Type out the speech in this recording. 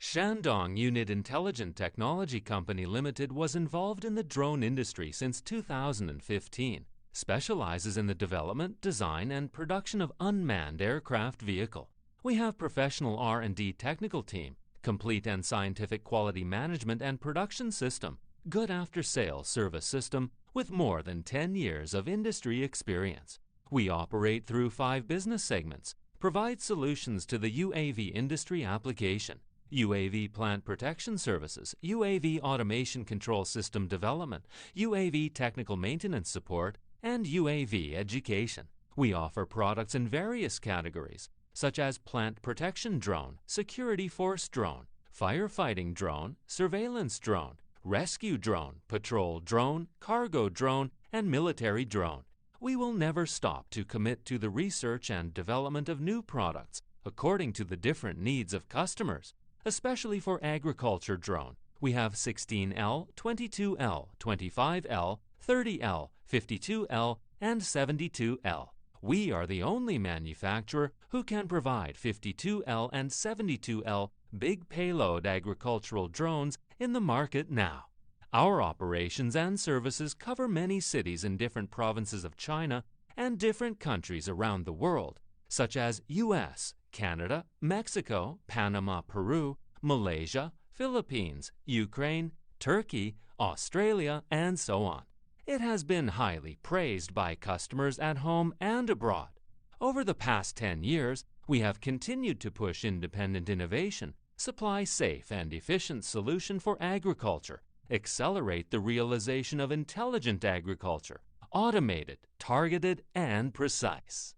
Shandong Unit Intelligent Technology Company Limited was involved in the drone industry since 2015, specializes in the development, design, and production of unmanned aircraft vehicle. We have professional R&D technical team, complete and scientific quality management and production system, good after-sales service system with more than 10 years of industry experience. We operate through 5 business segments, provide solutions to the UAV industry application, UAV plant protection services, UAV automation control system development, UAV technical maintenance support, and UAV education. We offer products in various categories, such as plant protection drone, security force drone, firefighting drone, surveillance drone, rescue drone, patrol drone, cargo drone, and military drone. We will never stop to commit to the research and development of new products according to the different needs of customers. Especially for agriculture drone, we have 16L, 22L, 25L, 30L, 52L, and 72L. We are the only manufacturer who can provide 52L and 72L big payload agricultural drones in the market now. Our operations and services cover many cities in different provinces of China and different countries around the world, such as US, Canada, Mexico, Panama, Peru, Malaysia, Philippines, Ukraine, Turkey, Australia, and so on. It has been highly praised by customers at home and abroad. Over the past 10 years, we have continued to push independent innovation, supply safe and efficient solution for agriculture, accelerate the realization of intelligent agriculture, automated, targeted, and precise.